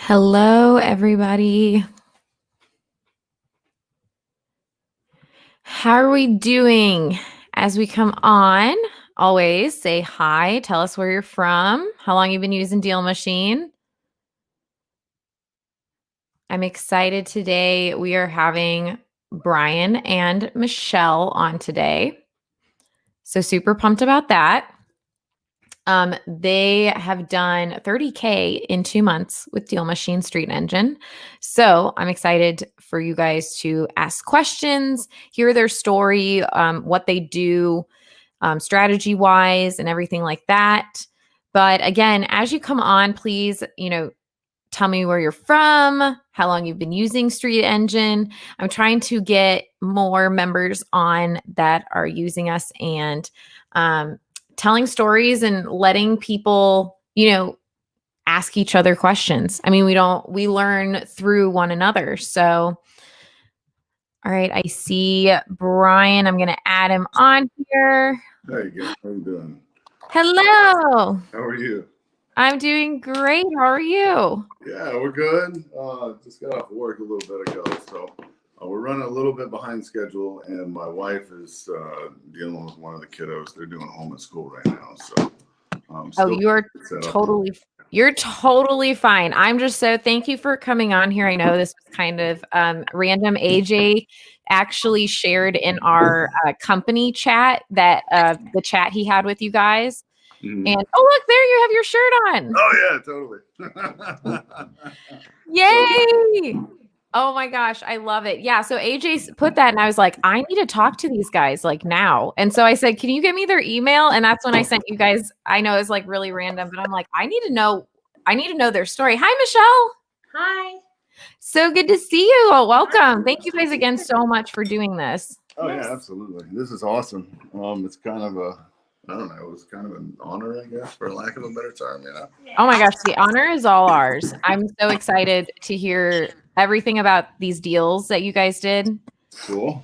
Hello, everybody. How are we doing? As we come on, always say hi. Tell us where you're from, how long you've been using DealMachine. I'm excited today. We are having Brian and Michelle on today. So super pumped about that. They have done 30K in 2 months with DealMachine Street Engine. So I'm excited for you guys to ask questions, hear their story, what they do strategy wise and everything like that. But again, as you come on, please, tell me where you're from, how long you've been using Street Engine. I'm trying to get more members on that are using us and telling stories and letting people, ask each other questions. I mean, we learn through one another. So, all right, I see Brian. I'm going to add him on here. Hey, how you doing? Hello. How are you? I'm doing great. How are you? Yeah, we're good. Just got off work a little bit ago, so we're running a little bit behind schedule, and my wife is dealing with one of the kiddos. They're doing home at school right now, so you're totally fine. I'm just thank you for coming on here. I know this was kind of random. AJ actually shared in our company chat that the chat he had with you guys. Mm-hmm. And oh, look, there you have your shirt on. Oh yeah, totally. Yay. Oh my gosh, I love it. Yeah, so AJ put that and I was like, I need to talk to these guys like now. And so I said, can you give me their email? And that's when I sent you guys, I know it's like really random, but I'm like, I need to know their story. Hi, Michelle. Hi. So good to see you. Oh, welcome. Thank you guys again so much for doing this. Oh yeah, absolutely. This is awesome. It's kind of I don't know, it was kind of an honor, I guess, for lack of a better term, Oh my gosh, the honor is all ours. I'm so excited to hear everything about these deals that you guys did. Cool.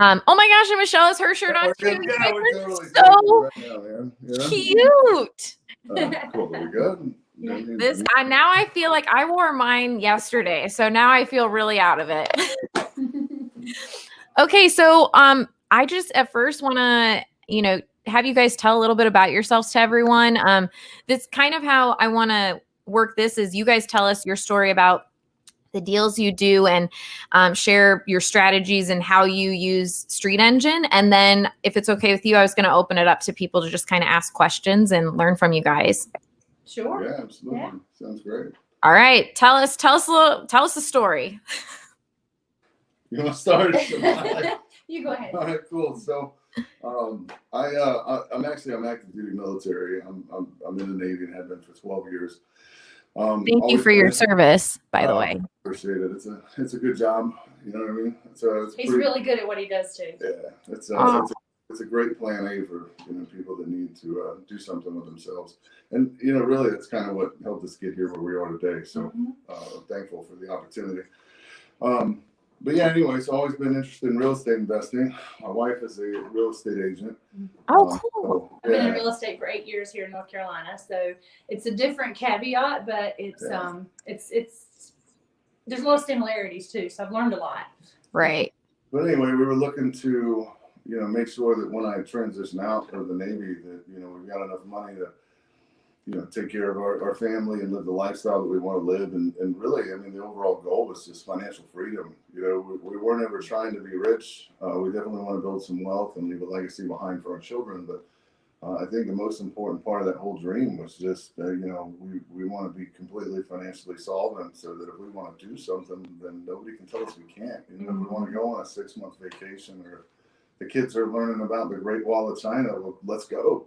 Oh my gosh, and Michelle has her shirt on too. Yeah, we're totally so right now, man. Cute. Cool. Are we good? This now I feel like I wore mine yesterday, so now I feel really out of it. Okay, so I just at first want to, have you guys tell a little bit about yourselves to everyone. This kind of how I want to work this is you guys tell us your story about the deals you do and share your strategies and how you use Street Engine. And then if it's okay with you, I was going to open it up to people to just kind of ask questions and learn from you guys. Sure. Yeah, absolutely. Yeah. Sounds great. All right. Tell us the story. You want to start? You go ahead. All right, cool. So, I'm active duty military. I'm in the Navy and have been for 12 years. Thank you for your service, by the way. Appreciate it. It's a good job. You know what I mean? He's really good at what he does too. Yeah, it's a great plan A for people that need to do something with themselves. And really, it's kind of what helped us get here where we are today. So I'm thankful for the opportunity. But yeah, anyway, it's always been interested in real estate investing. My wife is a real estate agent. Oh, cool. I've been in real estate for 8 years here in North Carolina. So it's a different caveat, but it's there's a lot of similarities too. So I've learned a lot. Right. But anyway, we were looking to, make sure that when I transition out of the Navy that, we've got enough money to, take care of our family and live the lifestyle that we want to live. And really, I mean, the overall goal was just financial freedom. We weren't ever trying to be rich. We definitely want to build some wealth and leave a legacy behind for our children. But I think the most important part of that whole dream was just, we want to be completely financially solvent so that if we want to do something, then nobody can tell us we can't. If we want to go on a 6-month vacation or the kids are learning about the Great Wall of China, well, let's go.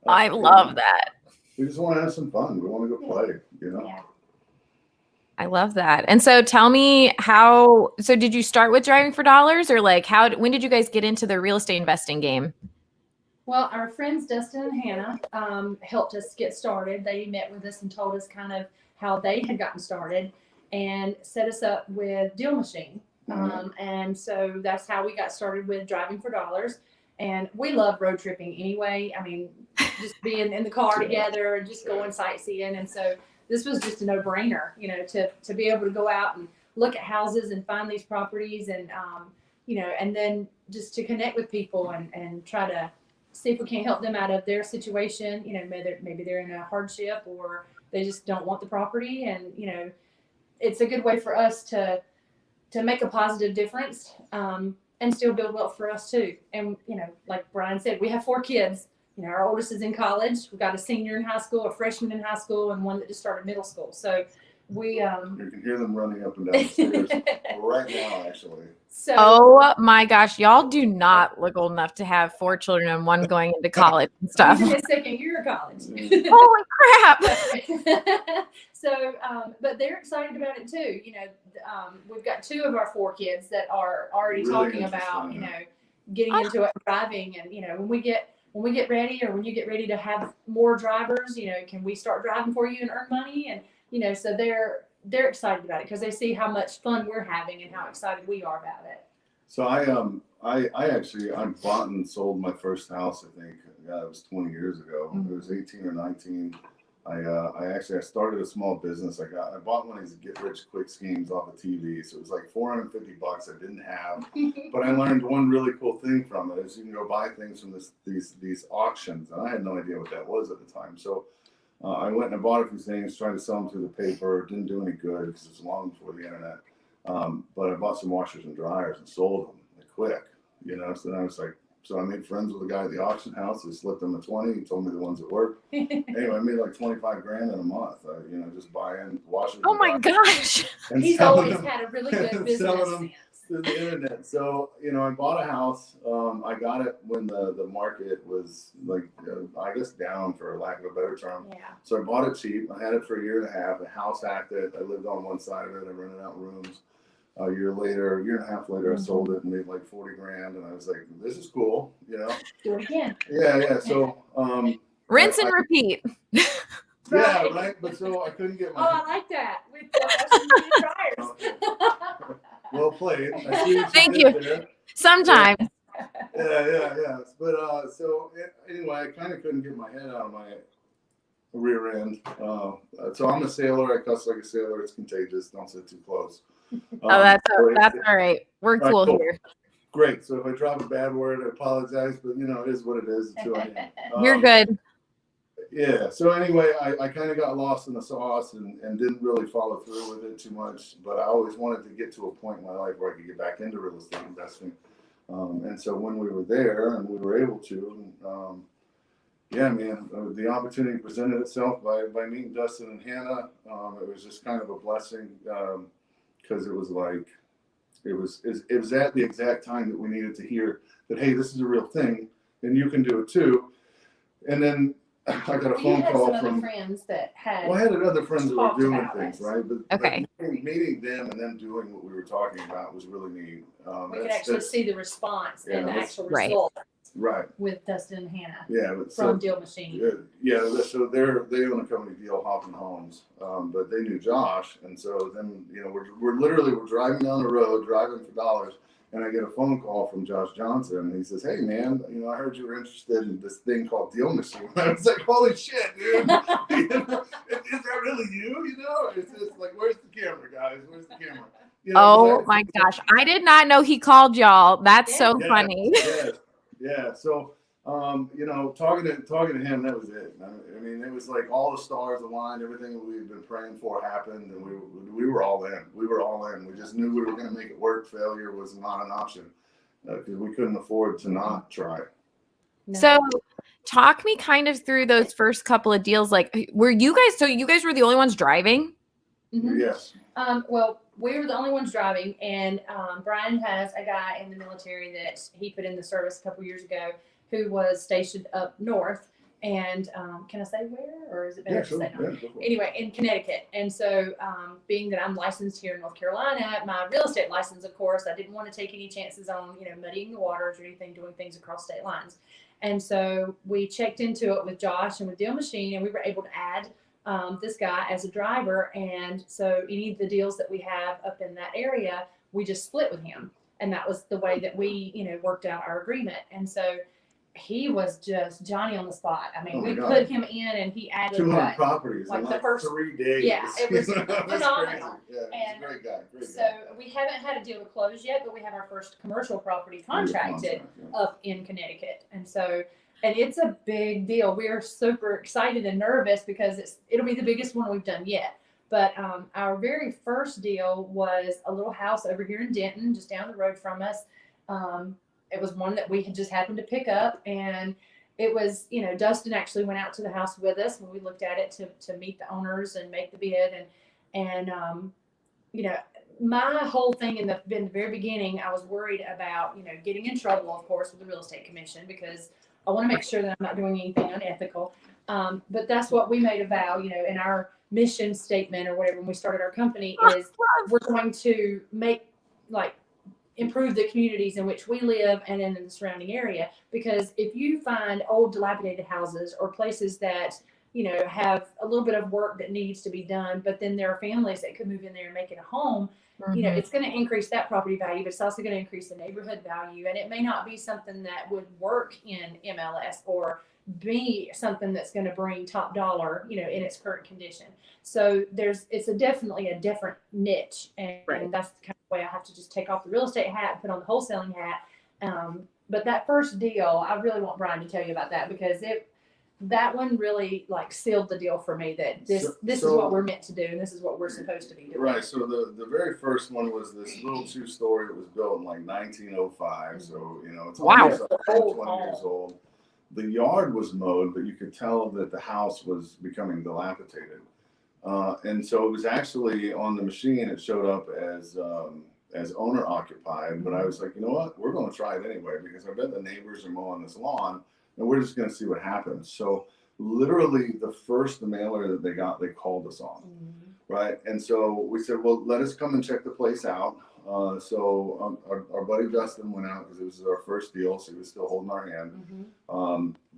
I love that. We just want to have some fun. We want to go play, Yeah. I love that. And so tell me so did you start with Driving for Dollars or when did you guys get into the real estate investing game? Well, our friends Dustin and Hannah helped us get started. They met with us and told us kind of how they had gotten started and set us up with DealMachine. And so that's how we got started with Driving for Dollars. And we love road tripping anyway. I mean, just being in the car together and just going sightseeing. And so this was just a no-brainer, to be able to go out and look at houses and find these properties and, and then just to connect with people and try to see if we can't help them out of their situation. Maybe they're in a hardship or they just don't want the property. And, it's a good way for us to make a positive difference, and still build wealth for us too. And, like Brian said, we have 4 kids. Our oldest is in college. We've got a senior in high school, a freshman in high school, and one that just started middle school. So we You can hear them running up and down the stairs right now, actually. So Oh my gosh, y'all do not look old enough to have 4 children and one going into college and stuff. he's in his second year of college. Holy crap! So, but they're excited about it too. We've got 2 of our 4 kids that are already Really talking about, interesting, getting into it, driving, and when we get ready, or when you get ready to have more drivers, can we start driving for you and earn money? And so they're excited about it because they see how much fun we're having and how excited we are about it. So I bought and sold my first house. I think it was 20 years ago. Mm-hmm. It was 18 or 19. I started a small business. I bought one of these get rich quick schemes off of TV. So it was like $450 I didn't have, but I learned one really cool thing from it is you can go buy things from these auctions, and I had no idea what that was at the time. So I went and I bought a few things, tried to sell them through the paper. Didn't do any good because it's long before the internet. But I bought some washers and dryers and sold them quick, So then I was like, so I made friends with the guy at the auction house. He slipped them a 20. He told me the ones that worked. Anyway, I made like 25 grand in a month. Just buying washers. Oh my gosh! He's always had a really good business sense. Through the internet. So, I bought a house. I got it when the market was like, I guess down for lack of a better term. Yeah. So I bought it cheap. I had it for a year and a half. The house hacked it. I lived on one side of it. I rented out rooms. A year and a half later, I sold it and made like 40 grand. And I was like, this is cool, Do it again. Yeah. So, Rinse and repeat. Yeah, right. But so I couldn't get my. Oh, I like that. With dryers. Well played. I see what Thank did you. there. Sometimes. Yeah. But anyway, I kind of couldn't get my head out of my rear end. So I'm a sailor. I cuss like a sailor. It's contagious. Don't sit too close. That's all right. We're cool here. Great. So if I drop a bad word, I apologize. But it is what it is. It's who I am. You're good. Yeah. So anyway, I kind of got lost in the sauce and didn't really follow through with it too much. But I always wanted to get to a point in my life where I could get back into real estate investing. And so when we were there and we were able to, the opportunity presented itself by meeting Dustin and Hannah. It was just kind of a blessing because it was like, it was at the exact time that we needed to hear that, hey, this is a real thing and you can do it too. And then I got a phone call from friends that had. Well, I had other friends that were doing things, it. right? But Okay. Meeting them and them doing what we were talking about was really neat. We could actually see the response and the actual right. result. Right. With Dustin and Hannah. Yeah. From DealMachine. Yeah. So they own a company, Deal Hopping Homes, but they knew Josh, and so then we're driving down the road, driving for dollars. And I get a phone call from Josh Johnson, and he says, "Hey, man, I heard you were interested in this thing called DealMachine." I was like, "Holy shit, dude! Is that really you? It's just like, where's the camera, guys? Where's the camera?" Oh my gosh, I did not know he called y'all. That's so funny. Yeah. So, talking to him, that was it. I mean, it was like all the stars aligned. Everything that we've been praying for happened, and we were all in. We were all in. We just knew we were going to make it work. Failure was not an option because we couldn't afford to not try. No. So, talk me kind of through those first couple of deals. Like, were you guys? So you guys were the only ones driving? Mm-hmm. Yes. Well, we were the only ones driving, and Brian has a guy in the military that he put in the service a couple years ago who was stationed up north. And can I say where, or is it better to say no? Yeah, anyway, in Connecticut. And so being that I'm licensed here in North Carolina, my real estate license, of course, I didn't want to take any chances on, muddying the waters or anything, doing things across state lines. And so we checked into it with Josh and with DealMachine, and we were able to add this guy as a driver. And so any of the deals that we have up in that area, we just split with him. And that was the way that we, worked out our agreement. And so he was just Johnny on the spot. I mean, Oh my we God. put him in and he added 200 properties like in the like first- 3 days. Yeah, it was That's phenomenal. crazy. Yeah, And he's a great guy. Great So guy. we haven't had a deal to close yet, but we have our first commercial property Under contracted contract, yeah. up in Connecticut. And it's a big deal. We are super excited and nervous because it'll be the biggest one we've done yet. But our very first deal was a little house over here in Denton, just down the road from us. It was one that we had just happened to pick up, and it was, Dustin actually went out to the house with us when we looked at it to meet the owners and make the bid. And my whole thing in the very beginning, I was worried about, getting in trouble, of course, with the real estate commission, because I want to make sure that I'm not doing anything unethical. But that's what we made a vow, in our mission statement or whatever when we started our company, is we're going to improve the communities in which we live and in the surrounding area. Because if you find old dilapidated houses or places that have a little bit of work that needs to be done, but then there are families that could move in there and make it a home, it's going to increase that property value, but it's also going to increase the neighborhood value. And it may not be something that would work in MLS or be something that's going to bring top dollar, in its current condition. So it's definitely a different niche. And that's the kind of way I have to just take off the real estate hat and put on the wholesaling hat. But that first deal, I really want Brian to tell you about that, because that one really sealed the deal for me, that this is what we're meant to do, and this is what we're supposed to be doing. Right. So the very first one was this little 2-story that was built in 1905. So it's almost 20 years old. The yard was mowed, but you could tell that the house was becoming dilapidated. And so it was actually on the machine. It showed up as owner occupied, but I was like, you know what? We're going to try it anyway, because I bet the neighbors are mowing this lawn, and we're just going to see what happens. So literally the first mailer that they got, they called us on, right? And so we said, well, let us come and check the place out. So our buddy Dustin went out because it was our first deal, so he was still holding our hand.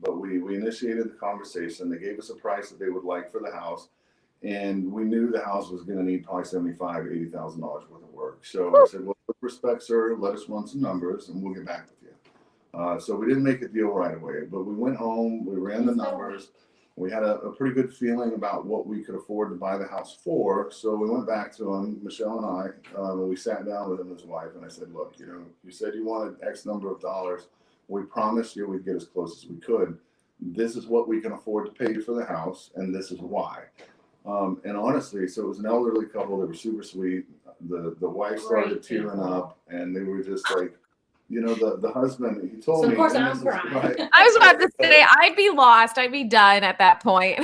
But we initiated the conversation. They gave us a price that they would like for the house, and we knew the house was going to need probably $75,000 to $80,000 worth of work. So I said, well, with respect, sir, let us run some numbers, and we'll get back with you. So we didn't make a deal right away, but we went home, we ran the numbers. We had a pretty good feeling about what we could afford to buy the house for. So we went back to him, Michelle and I, and we sat down with him and his wife, and I said, look, you said you wanted X number of dollars. We promised you we'd get as close as we could. This is what we can afford to pay you for the house, and this is why. And honestly, so it was an elderly couple. They were super sweet. The wife started tearing up, and they were just like, the husband, he told me. So of course I'm crying. Right. I was about to say, I'd be lost. I'd be done at that point.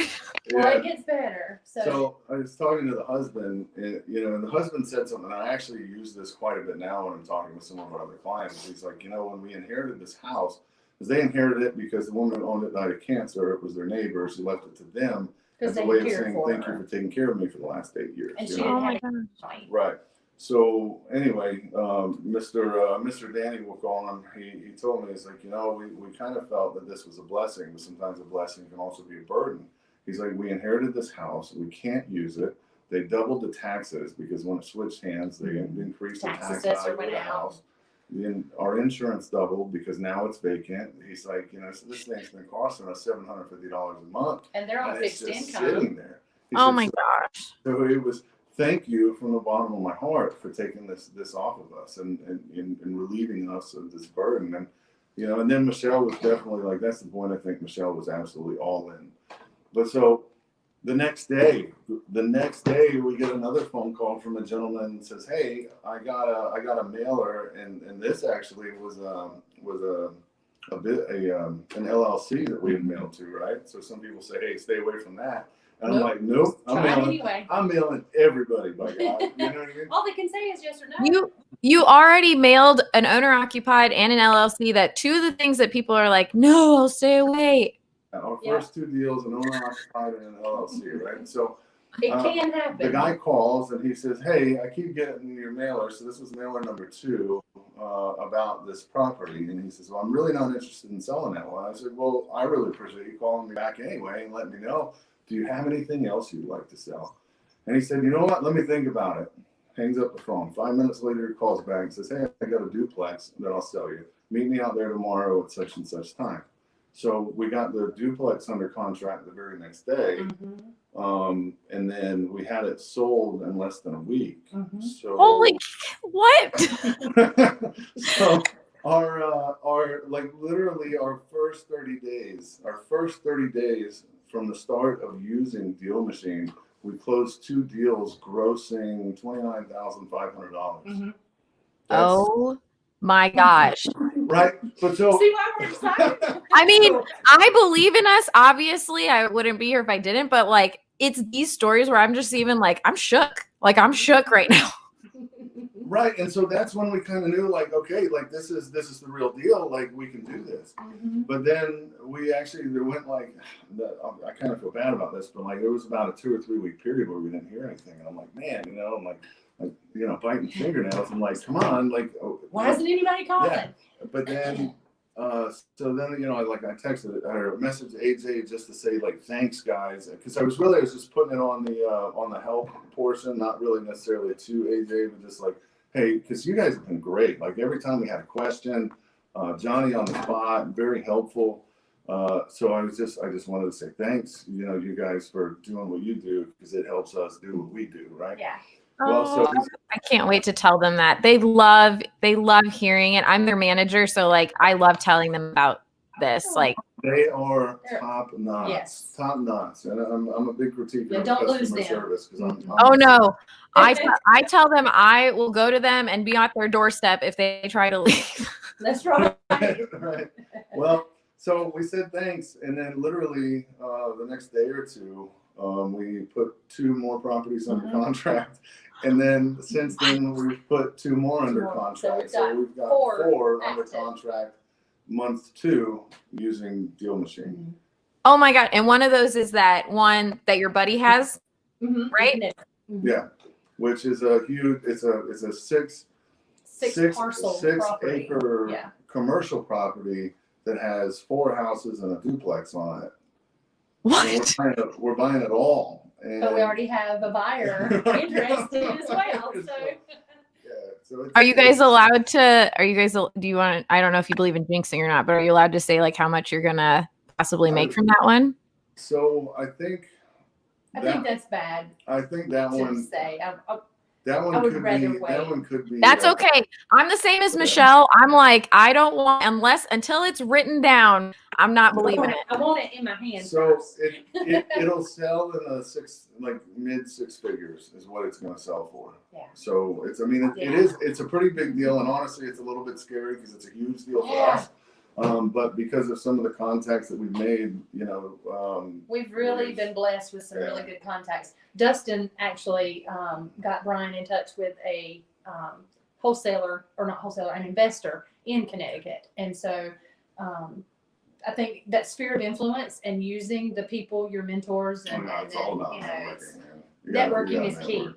Well, it gets better. So I was talking to the husband, and the husband said something, and I actually use this quite a bit now when I'm talking with some of our other clients. He's like, when we inherited this house, because they inherited it because the woman who owned it died of cancer. It was their neighbor. She left it to them as a way of saying, thank you for taking care of me for the last 8 years. And she didn't have a right. So anyway, Mr. Danny, we'll call him. He told me, he's like, we kind of felt that this was a blessing, but sometimes a blessing can also be a burden. He's like, we inherited this house, we can't use it. They doubled the taxes because when it switched hands, they increased the tax value of the house. Then our insurance doubled because now it's vacant. He's like, so this thing's been costing us $750 a month, and they're on fixed income. Sitting there. Oh my gosh! So it was. Thank you from the bottom of my heart for taking this off of us and relieving us of this burden. And and then Michelle was definitely like, that's the point. I think Michelle was absolutely all in. But so the next day we get another phone call from a gentleman that says, hey, I got a mailer, and this actually was an LLC that we had mailed to, right? So some people say, hey, stay away from that. And I'm like, nope, I'm mailing everybody, by God. You know what I mean? All they can say is yes or no. You already mailed an owner-occupied and an LLC. That two of the things that people are like, no, I'll stay away. Our first two deals, an owner-occupied and an LLC, right? And so it can happen. The guy calls and he says, hey, I keep getting your mailer. So this was mailer number 2 about this property. And he says, well, I'm really not interested in selling that one. I said, well, I really appreciate you calling me back anyway and letting me know. Do you have anything else you'd like to sell? And he said, you know what? Let me think about it. Hangs up the phone. 5 minutes later, he calls back and says, hey, I got a duplex that I'll sell you. Meet me out there tomorrow at such and such time. So we got the duplex under contract the very next day. And then we had it sold in less than a week. So Holy, what? so our like literally our first 30 days from the start of using DealMachine, we closed 2 deals grossing $29,500. Oh my gosh. Right. But so See why we're excited? I mean, I believe in us. Obviously, I wouldn't be here if I didn't, but like it's these stories where I'm just even like, I'm shook. Like I'm shook right now. Right. And so that's when we kind of knew, like, okay, like this is the real deal. Like we can do this. But then we actually, there went like, I kind of feel bad about this, but like there was about a 2 or 3 week period where we didn't hear anything. And I'm like, man, you know, I'm like, you know, biting fingernails. I'm like, come on, like, why isn't anybody calling? Yeah. But then, so then, you know, I texted or messaged AJ just to say like, thanks guys. Cause I was just putting it on the help portion, not really necessarily to AJ, but just like, hey, cause you guys have been great. Like every time we had a question, Johnny on the spot, very helpful. So I just wanted to say thanks, you know, you guys for doing what you do, because it helps us do what we do. Right. Yeah. Well, so I can't wait to tell them that. They love hearing it. I'm their manager, so like I love telling them about this. Like they are top notch. Yes. Top notch. And I'm a big critiquer of don't lose customer them. service because I'm oh no. I tell them I will go to them and be at their doorstep if they try to leave. That's right. Right. Well, so we said thanks, and then literally the next day or two, we put 2 more properties under contract. And then since then, we've put 2 more under contract. So we've got 4 under contract, month 2, using DealMachine. Oh my God. And one of those is that one that your buddy has, right? Yeah. Which is a huge, it's a 6 acre commercial property that has 4 houses and a duplex on it. What? We're buying it all. And but we already have a buyer interested as well. So are you guys allowed to, do you want to, I don't know if you believe in jinxing or not, but are you allowed to say like how much you're going to possibly make from that one? So I think that's bad. I think that one, say. that one could be. That's okay. I'm the same as Michelle. I'm like, I don't want, until it's written down, I'm not believing it. I want it in my hand. So it'll sell in the mid 6 figures is what it's going to sell for. Yeah. So it's a pretty big deal, and honestly, it's a little bit scary because it's a huge deal for us. But because of some of the contacts that we've made, you know, we've really been blessed with some really good contacts. Dustin actually got Brian in touch with a an investor in Connecticut. And so I think that sphere of influence and using the people, your mentors, and networking is key.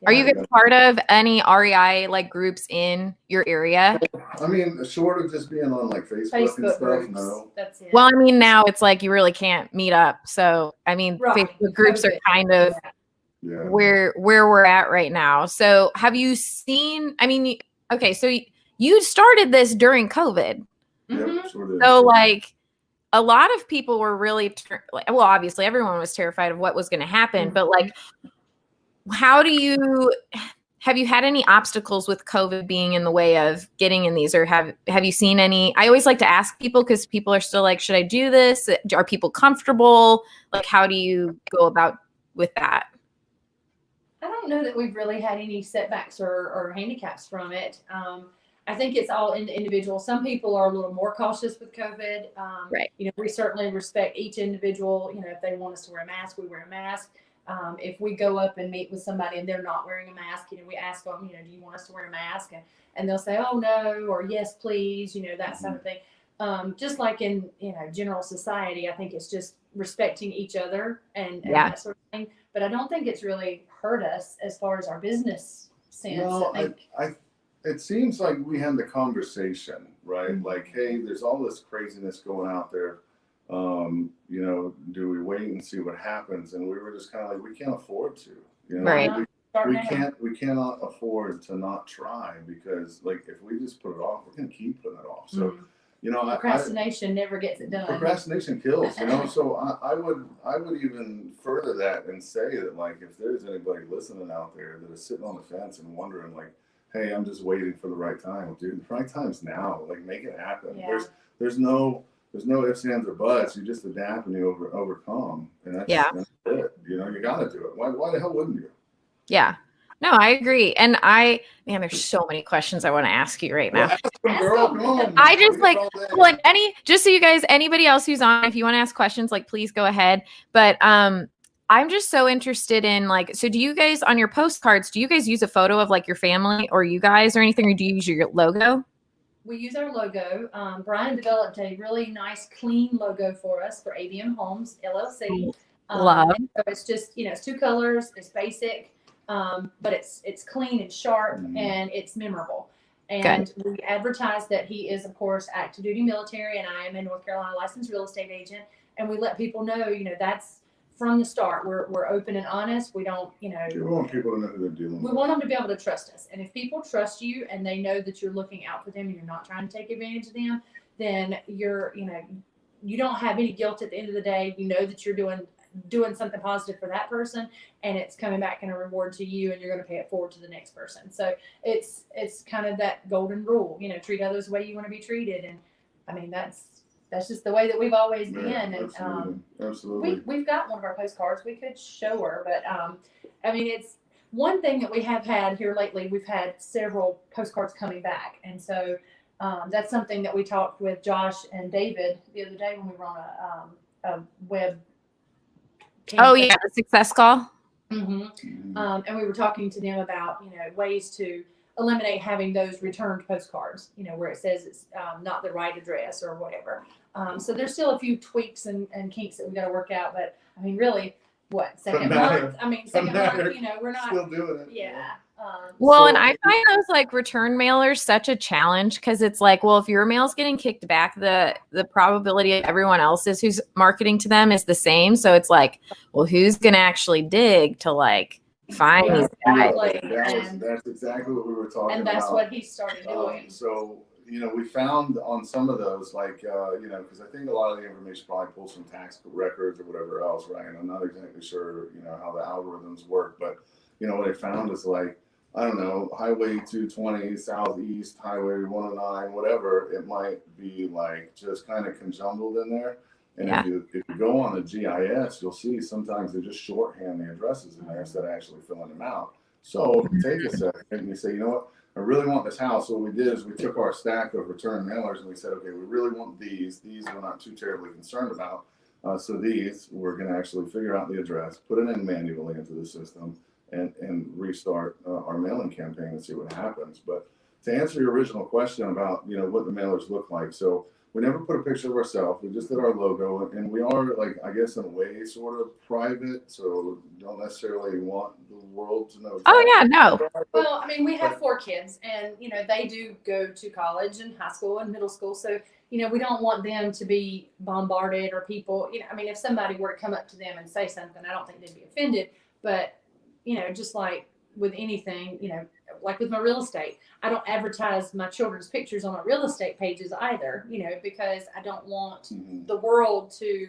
Are you guys part of any REI like groups in your area? I mean, short of just being on like Facebook and stuff, groups. no. That's it. Well, I mean, now it's like you really can't meet up. So, I mean, Facebook groups are kind of where we're at right now. So, have you seen? I mean, okay, so you started this during COVID. So, like, a lot of people were really well. Obviously, everyone was terrified of what was going to happen, but like. Have you had any obstacles with COVID being in the way of getting in these, or have you seen any? I always like to ask people because people are still like, should I do this? Are people comfortable? Like, how do you go about with that? I don't know that we've really had any setbacks or handicaps from it. I think it's all individual. Some people are a little more cautious with COVID. Right. You know, we certainly respect each individual. You know, if they want us to wear a mask, we wear a mask. If we go up and meet with somebody and they're not wearing a mask, you know, we ask them, you know, do you want us to wear a mask? And they'll say, oh no, or yes, please, you know, that sort of thing. Just like in, you know, general society, I think it's just respecting each other and that sort of thing. But I don't think it's really hurt us as far as our business sense. No, it seems like we had the conversation, right? Like, hey, there's all this craziness going out there. You know, do we wait and see what happens? And we were just kind of like, we can't afford to, you know, right. we cannot afford to not try, because like, if we just put it off, we're going to keep putting it off. So, procrastination never gets it done. Procrastination kills, so I would even further that and say that, like, if there's anybody listening out there that is sitting on the fence and wondering, like, hey, I'm just waiting for the right time. Well, dude, the right time's now. Like, make it happen. Yeah. There's no ifs, ands, or buts. You just adapt and you overcome, and that's it. You got to do it. Why the hell wouldn't you? Yeah. No, I agree. And there's so many questions I want to ask you right now. Well, ask them, girl. Come on. I just just so you guys, anybody else who's on, if you want to ask questions, like, please go ahead. But I'm just so interested in, like, so do you guys, on your postcards, do you guys use a photo of, like, your family or you guys or anything, or do you use your logo? We use our logo. Brian developed a really nice, clean logo for us for ABM Homes LLC. Love. So it's just, it's 2 colors. It's basic. But it's clean and sharp and it's memorable. And we advertise that he is, of course, active duty military, and I am a North Carolina licensed real estate agent. And we let people know, that's from the start. We're open and honest. We don't, We want people to know who they're dealing with. We want them to be able to trust us. And if people trust you and they know that you're looking out for them and you're not trying to take advantage of them, then you don't have any guilt at the end of the day. You know that you're doing something positive for that person, and it's coming back in a reward to you, and you're going to pay it forward to the next person. So it's kind of that golden rule, treat others the way you want to be treated. And I mean, that's just the way that we've always been. And absolutely. We've got one of our postcards. We could show her, but it's one thing that we have had here lately. We've had several postcards coming back, and so that's something that we talked with Josh and David the other day when we were on a web. Oh yeah, the success call. Mm-hmm. And we were talking to them about ways to eliminate having those returned postcards. Where it says it's not the right address or whatever. So there's still a few tweaks and kinks that we got to work out. But I mean, really, second month? Second month. We're not still doing it. Yeah. And I find those, like, return mailers such a challenge, because it's like, well, if your mail's getting kicked back, the probability of everyone else's who's marketing to them is the same. So it's like, well, who's going to actually dig to, like, find these guys? That's exactly what we were talking about. And that's what he started doing. So, we found on some of those, like, because I think a lot of the information probably pulls from tax records or whatever else, right? And I'm not exactly sure, how the algorithms work, but, what I found is, like, I don't know, Highway 220, Southeast, Highway 109, whatever, it might be, like, just kind of conjumbled in there. And if you go on the GIS, you'll see sometimes they just shorthand the addresses in there instead of actually filling them out. So take a second and you say, you know what, I really want this house. So what we did is we took our stack of return mailers and we said, okay, we really want these. These we're not too terribly concerned about. So these, we're going to actually figure out the address, put it in manually into the system, and restart our mailing campaign and see what happens. But to answer your original question about, what the mailers look like. So we never put a picture of ourselves. We just did our logo, and we are, like, I guess in a way, sort of private. So don't necessarily want the world to know. Oh yeah, no. Well, we have 4 kids, and they do go to college and high school and middle school. So we don't want them to be bombarded, or people. If somebody were to come up to them and say something, I don't think they'd be offended. But just like with anything, like with my real estate, I don't advertise my children's pictures on my real estate pages either, because I don't want the world to,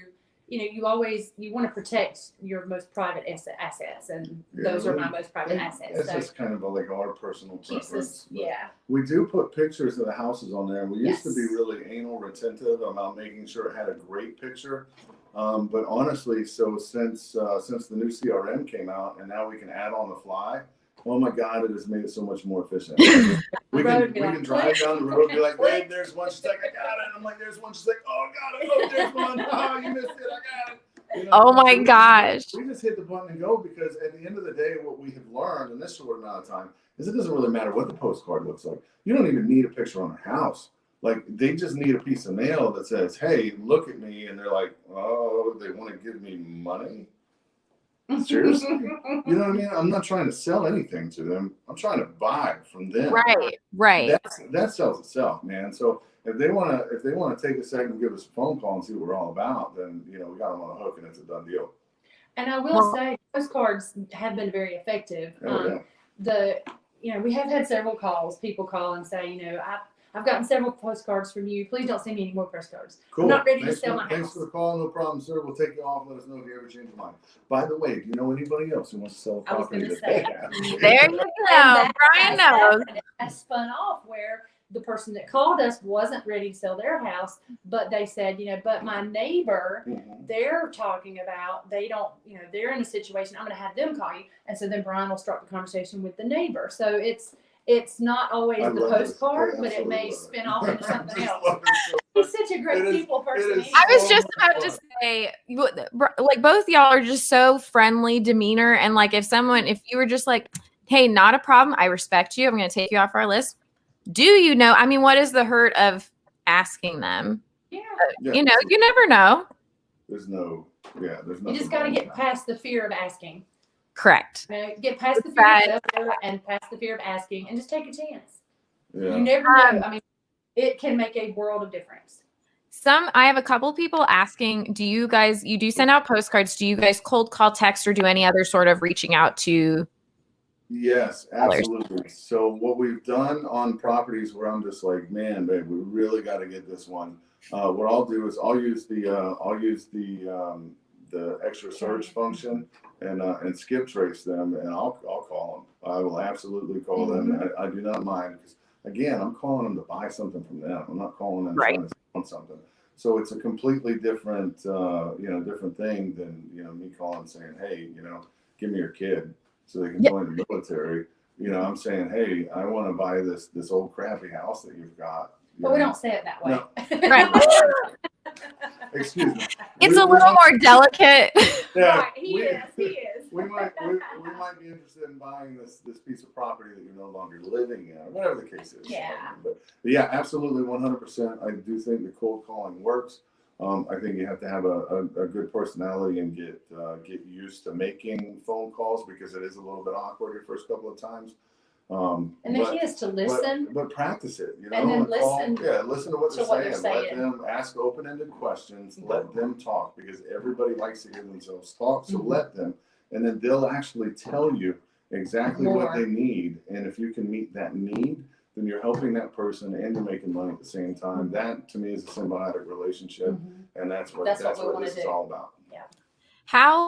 you want to protect your most private assets, and those are my most private assets. That's just kind of like our personal preference. Yeah. We do put pictures of the houses on there. We used to be really anal retentive about making sure it had a great picture. But honestly, so since the new CRM came out and now we can add on the fly, oh my God, it has made it so much more efficient. we can drive down the road and be like, babe, there's one. She's like, I got it. I'm like, there's one. She's like, oh God, oh, there's one. Oh, you missed it. I got it. Oh my gosh. We just hit the button and go, because at the end of the day, what we have learned in this short amount of time is it doesn't really matter what the postcard looks like. You don't even need a picture on their house. Like, they just need a piece of mail that says, hey, look at me. And they're like, oh, they want to give me money? Seriously? You know what I mean? I'm not trying to sell anything to them. I'm trying to buy from them. Right. That sells itself, man. So if they want to take a second and give us a phone call and see what we're all about, then, we got them on a hook and it's a done deal. And I will say, postcards have been very effective. We have had several calls. People call and say, I've gotten several postcards from you. Please don't send me any more postcards. Cool. I'm not ready Thanks to sell for, my Thanks house. for the call. No problem, sir. We'll take you off. Let us know if you ever change your mind. By the way, do you know anybody else who wants to sell a I was property gonna that they say. have? There you And go. Brian knows. I spun off where the person that called us wasn't ready to sell their house, but they said, but my neighbor, Mhm. they're talking about, they don't, they're in a situation, I'm going to have them call you. And so then Brian will start the conversation with the neighbor. So it's not always I the love this. postcard, I but it absolutely may love spin off into something I else. love it so He's much. such a great It is- people person. it is I was so just much about to fun. say, like both y'all are just so friendly demeanor. And like if you were just like, hey, not a problem. I respect you. I'm going to take you off our list. Do you know? I mean, what is the hurt of asking them? Yeah. Yeah. You never know. There's no. You just got to get past the fear of asking. Correct. Get past the fear of failure and past the fear of asking and just take a chance. Yeah. You never know. I mean, it can make a world of difference. I have a couple people asking, you do send out postcards. Do you guys cold call, text, or do any other sort of reaching out to? Yes, absolutely. So what we've done on properties where I'm just like, man, babe, we really got to get this one. What I'll do is I'll use the extra search function and skip trace them, and I'll call them. I will absolutely call them. I do not mind, because again, I'm calling them to buy something from them. I'm not calling them trying to sell something. So it's a completely different different thing than me calling and saying, hey, give me your kid so they can join the military. I'm saying, hey, I want to buy this old crappy house that you've got. But we don't say it that way. No. Right. Excuse me. It's a little more delicate. Yeah, Right, he is. we might be interested in buying this piece of property that you're no longer living in, or whatever the case is. Yeah. But yeah, absolutely, 100%. I do think the cold calling works. I think you have to have a good personality and get used to making phone calls, because it is a little bit awkward your first couple of times. And the key is to listen. But practice it, And then listen listen to what they're saying. Let saying. them ask open-ended questions. Let them talk, because everybody likes to hear themselves talk. So let them, and then they'll actually tell you exactly what they need. And if you can meet that need, then you're helping that person and you're making money at the same time. That to me is a symbiotic relationship, and that's what this is all about. Yeah. How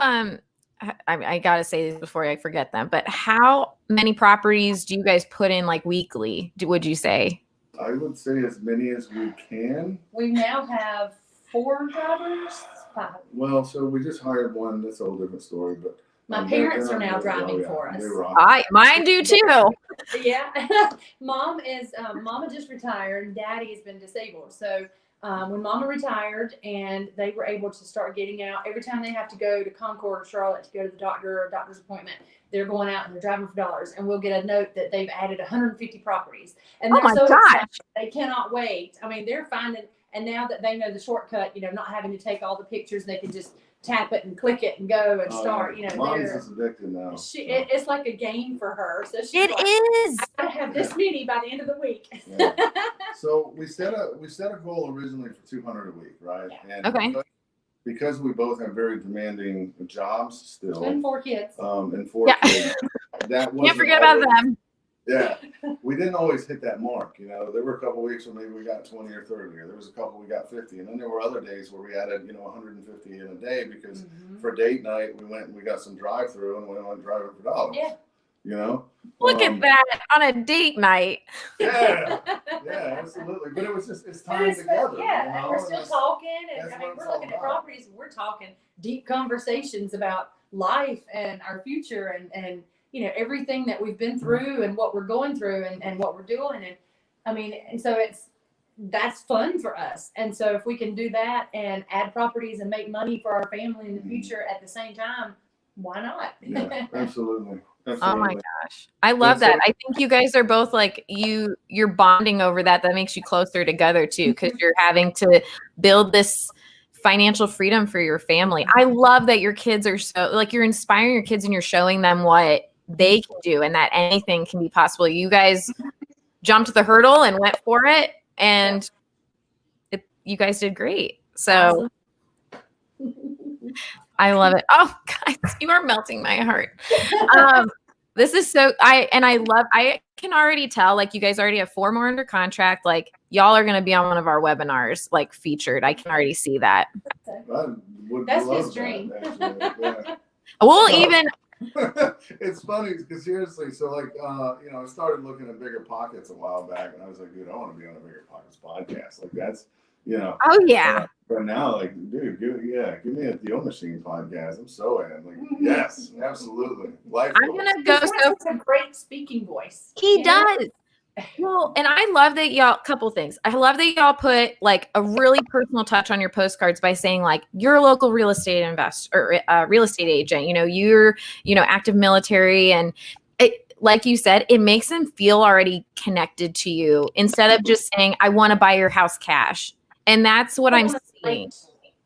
I gotta say this before I forget them, but how many properties do you guys put in like weekly? Would you say? I would say as many as we can. We now have 4 drivers. 5. Well, so we just hired one. That's a whole different story, but My parents are now driving for us. Mine do too. Yeah. Mama just retired, and Daddy has been disabled. So when Mama retired and they were able to start getting out, every time they have to go to Concord or Charlotte to go to the doctor or doctor's appointment, they're going out and they're driving for dollars, and we'll get a note that they've added 150 properties. And they're so excited. They cannot wait. I mean, they're finding, and now that they know the shortcut, not having to take all the pictures, they can just tap it and click it and go and start. Mom's is addicted now. It's like a game for her. So she's is. I gotta have this many by the end of the week. Yeah. So we set a goal originally for 200 a week, right? Yeah. And because we both have very demanding jobs still. And 4 kids. And 4 kids. That wasn't Can't forget about them. Yeah, we didn't always hit that mark. There were a couple of weeks where maybe we got 20 or 30, or there was a couple we got 50, and then there were other days where we added 150 in a day, because for date night we went and we got some drive-through and we went driving for dollars. Yeah. Look at that on a date night. Yeah, absolutely. But it was just it's time together. And we're still talking, and we're looking at about. Properties. We're talking deep conversations about life and our future and everything that we've been through and what we're going through and what we're doing. And so that's fun for us. And so if we can do that and add properties and make money for our family in the future at the same time, why not? Yeah, absolutely. Oh my gosh. I love that. I think you guys are both like you're bonding over that. That makes you closer together too, because you're having to build this financial freedom for your family. I love that your kids are so like you're inspiring your kids and you're showing them what they can do and that anything can be possible. You guys jumped the hurdle and went for it, and you guys did great. So I love it. Oh, guys, you are melting my heart. This is so I can already tell, like, you guys already have 4 more under contract. Like, y'all are going to be on one of our webinars, like, featured. I can already see that. That's his dream. Yeah. We'll even It's funny because seriously, so like, I started looking at Bigger Pockets a while back, and I was like, dude, I want to be on a Bigger Pockets podcast. Like that's, oh yeah. But now, like, dude, give me a DealMachine podcast. I'm so in. Like, yes, absolutely. Life I'm gonna go. So a great speaking voice. He does. Well, and I love that y'all, couple things. I love that y'all put like a really personal touch on your postcards by saying like you're a local real estate investor or real estate agent, you're, active military. And it, like you said, it makes them feel already connected to you instead of just saying, I want to buy your house cash. And that's what I'm seeing.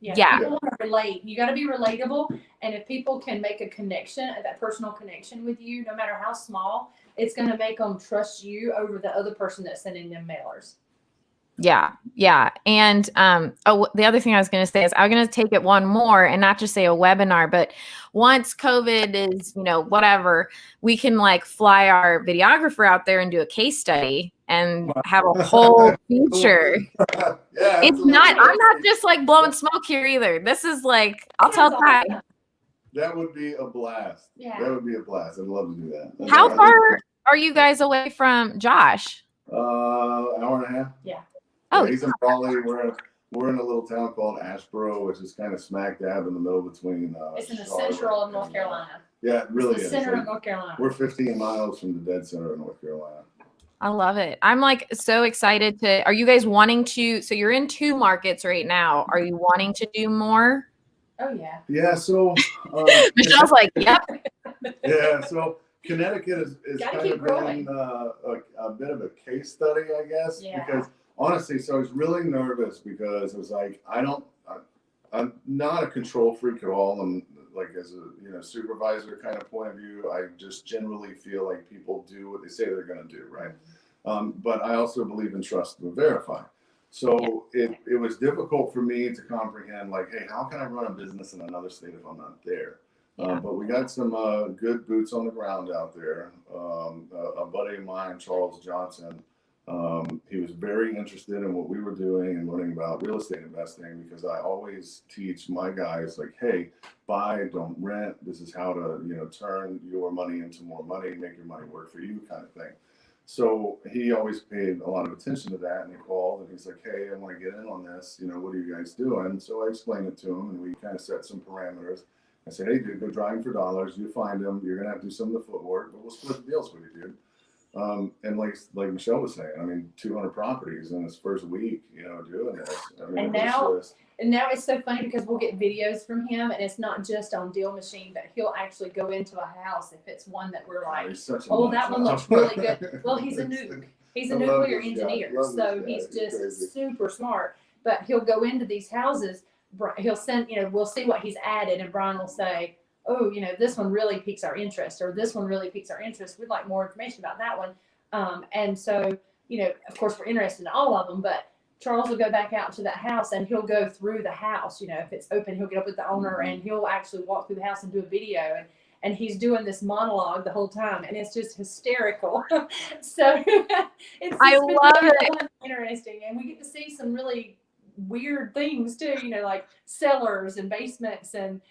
Yeah. People want to relate. You got to be relatable. And if people can make a connection, that personal connection with you, no matter how small, it's going to make them trust you over the other person that's sending them mailers. Yeah. Yeah. And the other thing I was going to say is I'm going to take it one more and not just say a webinar, but once COVID is, whatever, we can like fly our videographer out there and do a case study and have a whole feature. I'm not just like blowing smoke here either. This is like, I'll tell Ty. That would be a blast. Yeah. That would be a blast. I'd love to do that. How far are you guys away from Josh? Hour and a half. Yeah. Oh, he's in Raleigh. We're in a little town called Asheboro, which is kind of smack dab in the middle between. It's in the central of North Carolina. Yeah, it really it's the center of North Carolina. We're 15 miles from the dead center of North Carolina. I love it. I'm like so excited to. Are you guys wanting to? So you're in 2 markets right now. Are you wanting to do more? Oh yeah. Yeah. So Michelle's like, yep. Yeah. So Connecticut is kind of been a bit of a case study, I guess, because honestly, so I was really nervous because it was like, I'm not a control freak at all. And like as a supervisor kind of point of view, I just generally feel like people do what they say they're going to do, right? But I also believe in trust but verify. So it was difficult for me to comprehend like, hey, how can I run a business in another state if I'm not there? But we got some good boots on the ground out there. A buddy of mine, Charles Johnson, he was very interested in what we were doing and learning about real estate investing because I always teach my guys like, hey, buy, don't rent. This is how to, turn your money into more money, make your money work for you kind of thing. So he always paid a lot of attention to that, and he called and he's like, hey, I want to get in on this. What are you guys doing? So I explained it to him and we kind of set some parameters. I said, hey, dude, go driving for dollars. You find them. You're going to have to do some of the footwork, but we'll split the deals with you, dude. And like Michelle was saying, I mean, 200 properties in his first week, doing this. I mean, and now it's so funny because we'll get videos from him, and it's not just on DealMachine, but he'll actually go into a house if it's one that we're like, that one looks really good. Well, he's a nuke. He's a nuclear engineer, so he's just super smart. But he'll go into these houses. He'll send, we'll see what he's added, and Brian will say, oh, this one really piques our interest, or this one really piques our interest. We'd like more information about that one. And so, of course, we're interested in all of them, but Charles will go back out to that house and he'll go through the house. If it's open, he'll get up with the owner and he'll actually walk through the house and do a video. And he's doing this monologue the whole time, and it's just hysterical. So I love it. Interesting, and we get to see some really weird things too, like cellars and basements and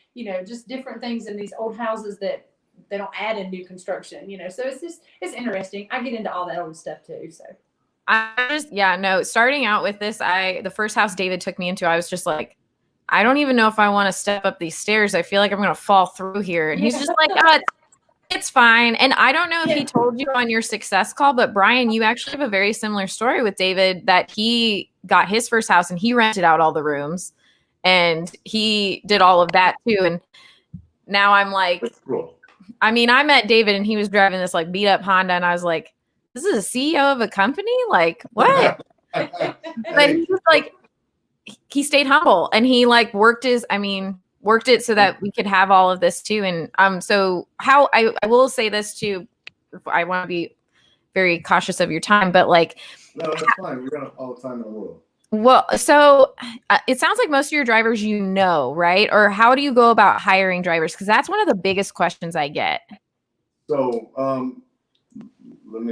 just different things in these old houses that they don't add in new construction, so it's interesting. I get into all that old stuff too. So starting out with this, the first house David took me into, I was just like, I don't even know if I want to step up these stairs. I feel like I'm going to fall through here. And he's just like, oh, it's fine. And I don't know if he told you on your success call, but Brian, you actually have a very similar story with David that he got his first house and he rented out all the rooms and he did all of that too. And now I'm like, I mean, I met David and he was driving this like beat up Honda and I was like, this is a CEO of a company? Like what? But he was like, he stayed humble and he like worked it so that we could have all of this too. And so how I will say this too, I want to be very cautious of your time, but like, no, that's fine. We got all the time in the world. Well, so it sounds like most of your drivers, right? Or how do you go about hiring drivers? Because that's one of the biggest questions I get. So let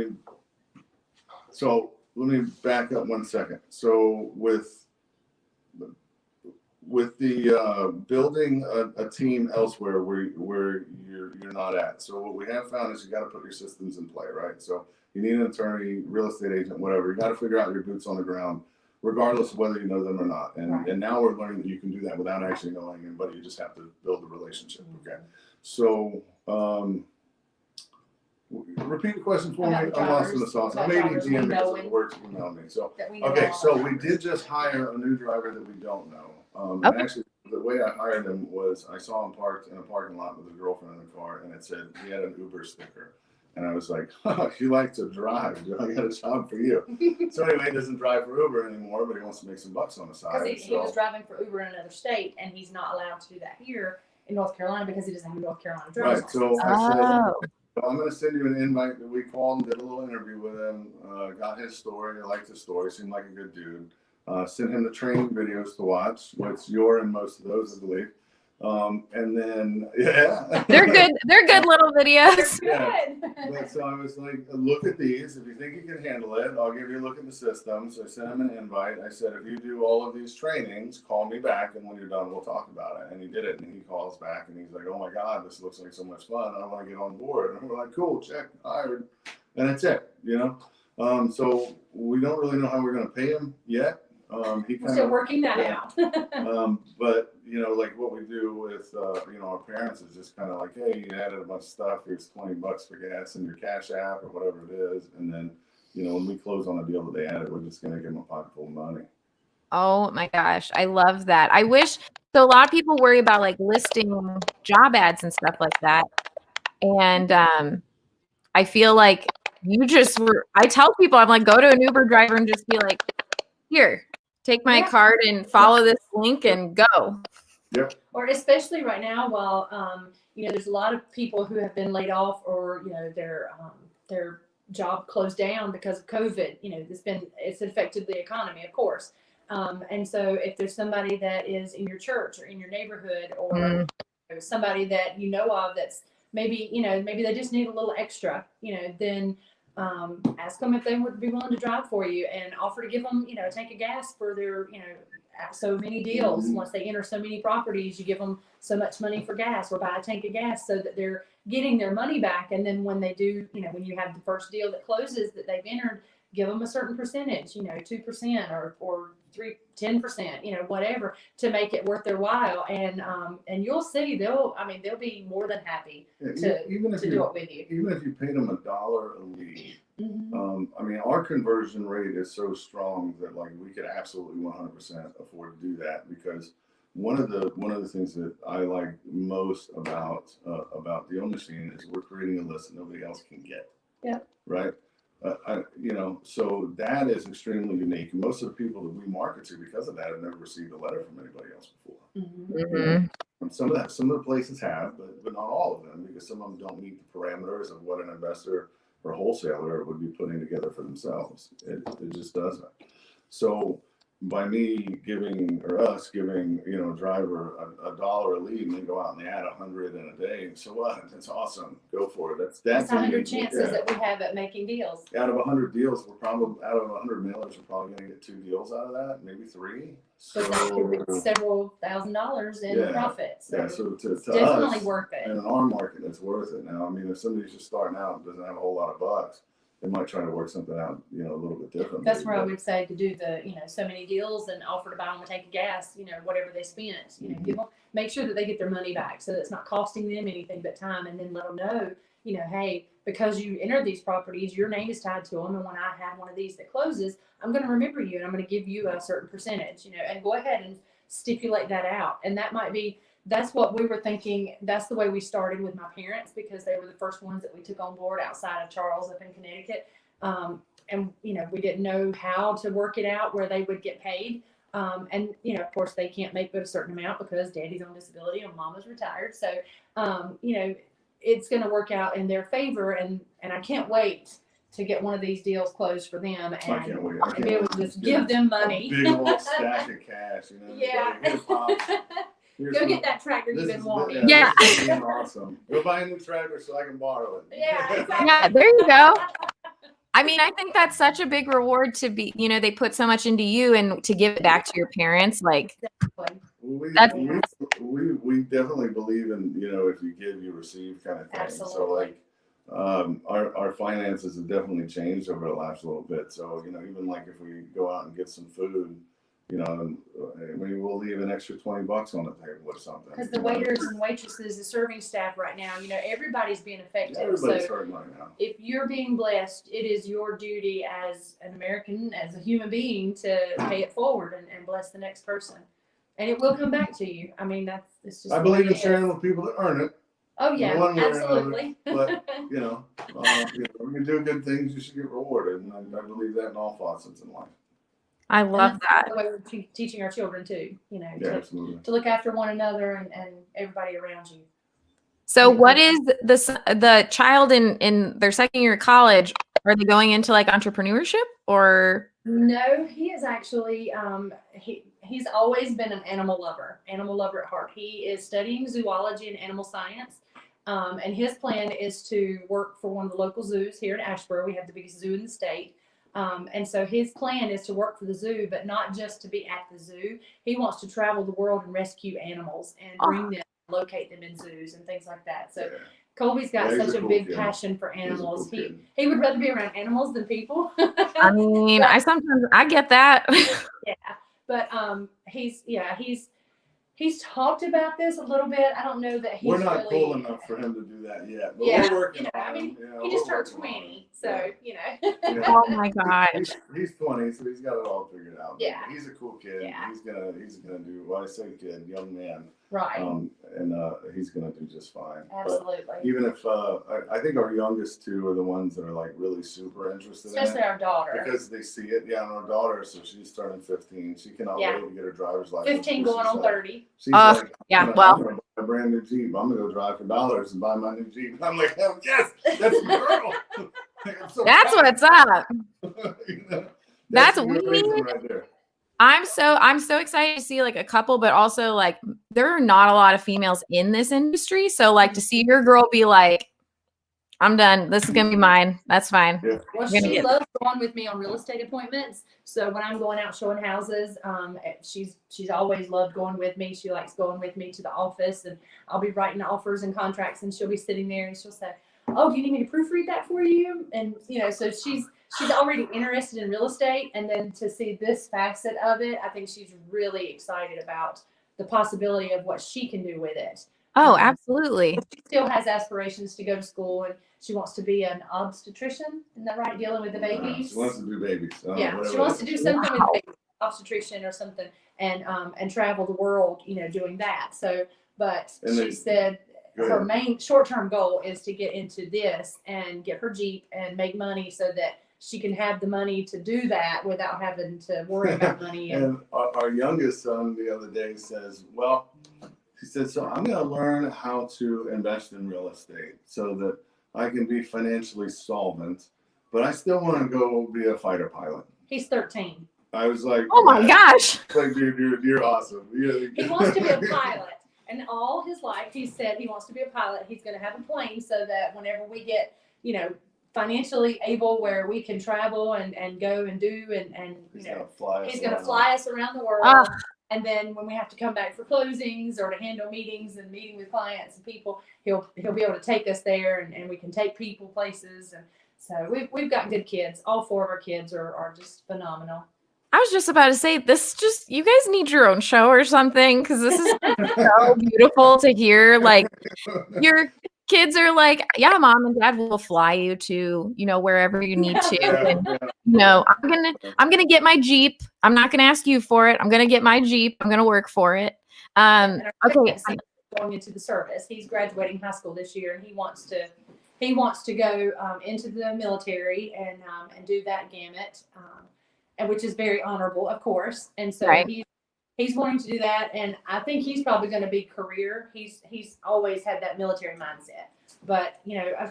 me back up 1 second. So with the building a team elsewhere where you're not at. So what we have found is you got to put your systems in play, right? So you need an attorney, real estate agent, whatever. You got to figure out your boots on the ground, regardless of whether you know them or not. And now we're learning that you can do that without actually knowing anybody. You just have to build a relationship. Okay. So repeat the question for me. I'm lost in the sauce. I'm ADD because of the words you emailed me. So okay, so we did just hire a new driver that we don't know. And actually, the way I hired him was I saw him parked in a parking lot with his girlfriend in the car, and it said he had an Uber sticker. And I was like, oh, you like to drive. I got a job for you. So anyway, he doesn't drive for Uber anymore, but he wants to make some bucks on the side. Because he was driving for Uber in another state, and he's not allowed to do that here in North Carolina because he doesn't have a North Carolina driver's license. So I said, so I'm going to send you an invite. We called him, did a little interview with him, got his story. I liked his story. Seemed like a good dude. Sent him the training videos to watch, which you're in most of those, I believe. And then, yeah. They're good. They're good little videos. Yeah. But so I was like, look at these. If you think you can handle it, I'll give you a look at the system. So I sent him an invite. I said, if you do all of these trainings, call me back. And when you're done, we'll talk about it. And he did it. And he calls back and he's like, oh my God, this looks like so much fun. I want to get on board. And we're like, cool, check, hired. And that's it, you know? So we don't really know how we're going to pay him yet. We're still working that out. But you know, like what we do with you know, our parents is just kind of like, hey, you added a bunch of stuff. Here's $20 for gas in your Cash App or whatever it is, and then you know, when we close on a deal that they added, we're just gonna give them a pocket full of money. Oh my gosh, I love that. I wish so. A lot of people worry about like listing job ads and stuff like that, and I feel like you just were. I tell people, I'm like, go to an Uber driver and just be like, here, take my card and follow this link and go. Yep. Or especially right now, while you know, there's a lot of people who have been laid off, or you know, their job closed down because of COVID. You know, it's affected the economy, of course. And so if there's somebody that is in your church or in your neighborhood, or somebody that you know of that's maybe, you know, maybe they just need a little extra, you know, then ask them if they would be willing to drive for you, and offer to give them, you know, a tank of gas for their, you know, so many deals. Once they enter so many properties, you give them so much money for gas, or buy a tank of gas, so that they're getting their money back. And then when they do, you know, when you have the first deal that closes that they've entered, give them a certain percentage, you know, 2% or 10%, you know, whatever, to make it worth their while. And you'll see they'll be more than happy to do it with you. Even if you paid them $1 a lead, I mean, our conversion rate is so strong that like we could absolutely 100% afford to do that, because one of the things that I like most about DealMachine is we're creating a list that nobody else can get. Yeah. Right. You know, so that is extremely unique. And most of the people that we market to because of that have never received a letter from anybody else before. You know? Some of the places have, but not all of them, because some of them don't meet the parameters of what an investor or wholesaler would be putting together for themselves. It just doesn't. So by me giving, or us giving, you know, a driver $1 a lead, and they go out and they add 100 in a day, so what? That's awesome. Go for it. That's 100 chances that we have at making deals. Out of 100 deals, out of 100 mailers, we're probably going to get 2 deals out of that, maybe 3. So that could be several $1,000s in profit. So, so to definitely us, worth it. And in our market, it's worth it. Now, I mean, if somebody's just starting out and doesn't have a whole lot of bucks, they might try to work something out, you know, a little bit different. That's where I would say to do the, you know, so many deals and offer to buy them a tank of gas, you know, whatever they spent, you know, give them, make sure that they get their money back, so it's not costing them anything but time. And then let them know, you know, hey, because you entered these properties, your name is tied to them. And when I have one of these that closes, I'm going to remember you, and I'm going to give you a certain percentage, you know, and go ahead and stipulate that out. And that might be, that's what we were thinking. That's the way we started with my parents, because they were the first ones that we took on board outside of Charles up in Connecticut. And, you know, we didn't know how to work it out where they would get paid. And, you know, of course they can't make but a certain amount because daddy's on disability and mama's retired. So, you know, it's going to work out in their favor. And I can't wait to get one of these deals closed for them, and I can't wait. be able to just give them money. A big old stack of cash, you know. Yeah. Go get that tractor you've been wanting. Yeah. This is awesome. Go buy a new tractor so I can borrow it. Yeah, exactly. Yeah, there you go. I mean, I think that's such a big reward to be, they put so much into you and to give it back to your parents. Like, We That's- we definitely believe in, if you give, you receive kind of thing. Absolutely. So like, our finances have definitely changed over the last little bit. So, even like if we go out and get some food, maybe we'll leave an extra $20 on the table or something. Because the waiters and waitresses, the serving staff right now, everybody's being affected. Everybody's So starting right now. if you're being blessed, it is your duty as an American, as a human being, to pay it forward and bless the next person. And it will come back to you. I mean, it's just. I believe in sharing with people that earn it. Oh yeah, one way or absolutely. But when you do good things, you should get rewarded, and I believe that in all facets in life. I love And that. that's the way we're teaching our children too. Yeah, absolutely. To look after one another and everybody around you. So what is the child in their second year of college? Are they going into like entrepreneurship or? No, he is actually he's always been an animal lover at heart. He is studying zoology and animal science. And his plan is to work for one of the local zoos here in Asheboro. We have the biggest zoo in the state. And so his plan is to work for the zoo, but not just to be at the zoo. He wants to travel the world and rescue animals and bring them, locate them in zoos and things like that. So yeah. Colby's got such a big passion for animals. He would rather be around animals than people. I mean, I get that. Yeah. But he's talked about this a little bit. I don't know that he's We're not really cool enough for him to do that yet. But yeah, we're working on I mean, him. he just turned 20, so Yeah. Oh my gosh. He's 20, so he's got it all figured out. Yeah. He's a cool kid. Yeah. He's gonna do, well, I say kid, young man. right. And he's gonna do just fine. Absolutely. But even if I think our youngest two are the ones that are like really super interested Especially in it. our daughter. Because they see it. Yeah, and our daughter, so she's turning 15. She cannot wait to get her driver's license. 15 going on 30. She's like, yeah, I'm gonna buy a brand new Jeep. I'm gonna go drive for dollars and buy my new Jeep. And I'm like, hell yes, that's the girl. That's what's up. That's what we need right there. I'm so excited to see like a couple, but also like there are not a lot of females in this industry. So like to see your girl be like, I'm done. This is gonna be mine. That's fine. Yeah. Well, she loves going with me on real estate appointments. So when I'm going out showing houses, she's always loved going with me. She likes going with me to the office, and I'll be writing offers and contracts, and she'll be sitting there, and she'll say, "Oh, do you need me to proofread that for you?" And so she's already interested in real estate, and then to see this facet of it, I think she's really excited about the possibility of what she can do with it. Oh, absolutely. She still has aspirations to go to school, and she wants to be an obstetrician. Isn't that right? Dealing with the babies. She wants to do babies. Yeah, she wants to do something with babies, obstetrician or something, and travel the world, doing that. So, but she said her main short-term goal is to get into this and get her Jeep and make money so that she can have the money to do that without having to worry about money. And our youngest son the other day says, well, he said, so I'm going to learn how to invest in real estate so that I can be financially solvent, but I still want to go be a fighter pilot. He's 13. I was like, oh my gosh. Like, dude, you're awesome. He wants to be a pilot. And all his life, he said he wants to be a pilot. He's going to have a plane so that whenever we get, financially able where we can travel and go and do and he's going to fly us around the world. And then when we have to come back for closings or to handle meetings and meeting with clients and people, he'll be able to take us there and we can take people places. And so we've got good kids. All 4 of our kids are just phenomenal. I was just about to say you guys need your own show or something, because this is so beautiful to hear. Like your kids are like, yeah, mom and dad will fly you to, wherever you need to. And, I'm going to get my Jeep. I'm not going to ask you for it. I'm going to get my Jeep. I'm going to work for it. Okay. Going into the service. He's graduating high school this year, and he wants to go into the military and do that gamut, and which is very honorable, of course. And so he's wanting to do that, and I think he's probably going to be career. He's always had that military mindset, but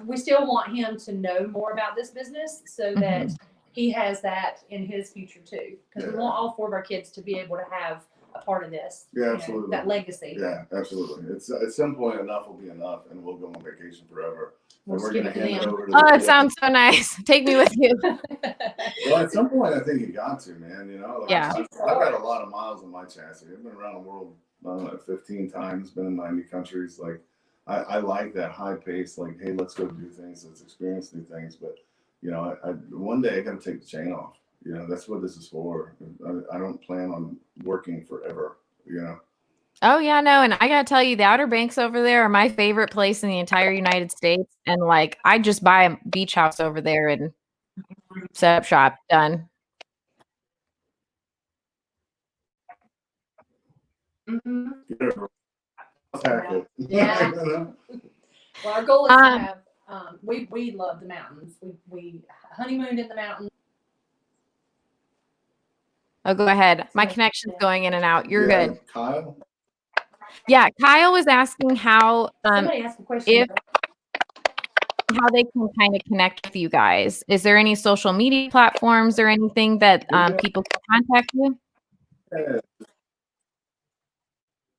we still want him to know more about this business so that he has that in his future too. Because we want all 4 of our kids to be able to have a part of this. Yeah, absolutely. That legacy. Yeah, absolutely. It's at some point enough will be enough, and we'll go on vacation forever. We'll And we're give going to it to hand it them. over to Oh, the it sounds so nice. Take me with you. Well, at some point, I think you got to, man. You know, like, Yeah. I've got a lot of miles on my chassis. I've been around the world, I don't know, 15 times, been in 90 countries. Like, I like that high pace, like, hey, let's go do things, let's experience new things. But, you know, one day I got to take the chain off. You know, that's what this is for. I don't plan on working forever, you know. Oh yeah, no, and I gotta tell you, the Outer Banks over there are my favorite place in the entire United States. And like, I just buy a beach house over there and set up shop. Done. Mhm. Pack it. Yeah. You know? Well, our goal is to have. We love the mountains. We honeymooned in the mountains. Oh, go ahead. My So, connection's yeah. going in and out. You're Yeah, good. Kyle? Yeah, Kyle was asking how Somebody asked a question. if how they can kind of connect with you guys. Is there any social media platforms or anything that people can contact you? Yeah.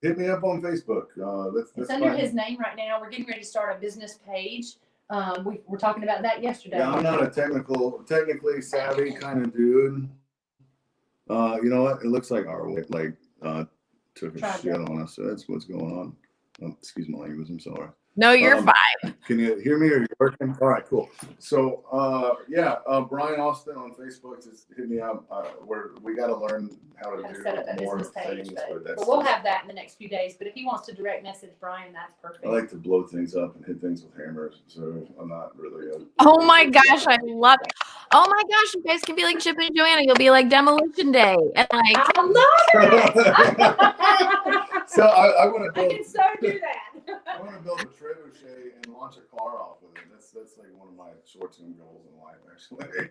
Hit me up on Facebook. That's It's under fine. his name right now. We're getting ready to start a business page. We were talking about that yesterday. Yeah, I'm not a technically savvy kind of dude. You know what? It looks like our took a Tried shit that. on us. So that's what's going on. Excuse my language. I'm sorry. No, you're fine. Can you hear me? Are you working? All right, cool. So, Brian Austin on Facebook just hit me up. We got to learn how to do set up a more business page, things, but we'll have that in the next few days. But if he wants to direct message Brian, that's perfect. I like to blow things up and hit things with hammers, so I'm not really. Oh my gosh, I love it. Oh my gosh, you guys can be like Chip and Joanna. You'll be like Demolition Day. And like, I love it. So I want to I build. can so do that. I want to build a trebuchet and launch a car off with it. That's like one of my short-term goals in life, actually.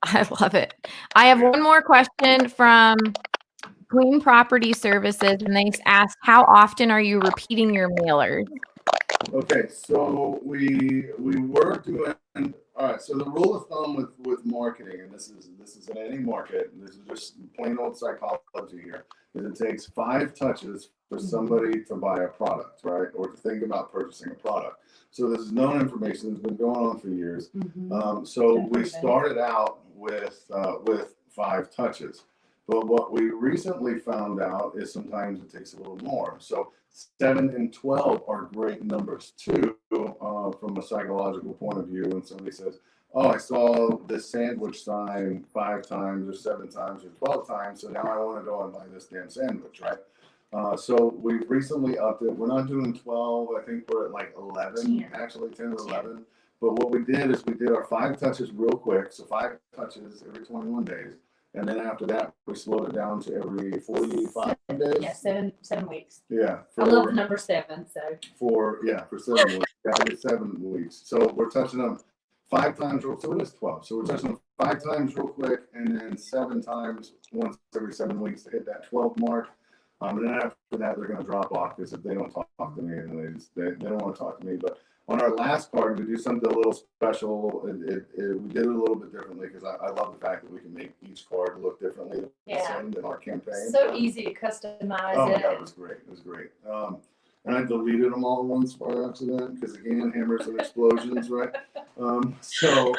I love it. I have one more question from Queen Property Services, and they asked, how often are you repeating your mailers? Okay, so we were doing. All right, so the rule of thumb with marketing, and this is in any market, this is just plain old psychology here, is it takes 5 touches for somebody to buy a product, right, or to think about purchasing a product. So this is known information that's been going on for years. So we started out with 5 touches. But what we recently found out is sometimes it takes a little more. So 7 and 12 are great numbers too, from a psychological point of view. When somebody says, "Oh, I saw this sandwich sign 5 times, or 7 times, or 12 times, so now I want to go and buy this damn sandwich," right? So we've recently upped it. We're not doing 12. I think we're at like 11, actually 10 or 11. But what we did is we did our 5 touches real quick. So 5 touches every 21 days. And then after that, we slowed it down to every 45 days. Yeah, 7 weeks. Yeah. I love the number 7. So for 7 weeks. Yeah, every 7 weeks. So we're touching them 5 times. So it is 12. So we're touching them 5 times real quick, and then 7 times once every 7 weeks to hit that 12 mark. And then after that, they're going to drop off because if they don't talk to me, and they don't want to talk to me. But on our last card, we do something a little special. We did it a little bit differently because I love the fact that we can make each card look differently in our campaign. So easy to customize Oh, it. yeah, it was great. It was great. And I deleted them all once by accident because, again, hammers and explosions, right? So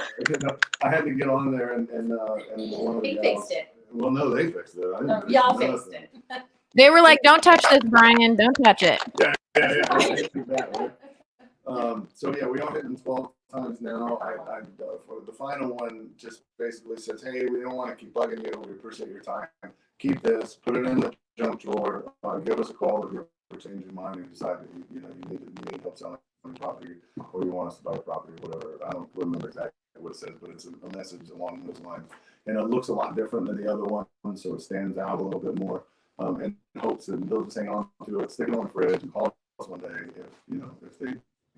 I had to get on there and one of the gals, fixed it. Well, no, they fixed it. I didn't Y'all fix fixed it. They were like, don't touch this, Brian. Don't touch it. Yeah. I do that, right? So yeah, we are hitting 12 times now. For the final one, just basically says, hey, we don't want to keep bugging you. We appreciate your time. Keep this, put it in the junk drawer. Give us a call if you change your mind and decide that you need help selling property, or you want us to buy a property, or whatever. I don't remember exactly what it says, but it's a message along those lines. And it looks a lot different than the other one, so it stands out a little bit more. And hopes that they'll just hang on to it, stick it on the fridge, and call us one day if they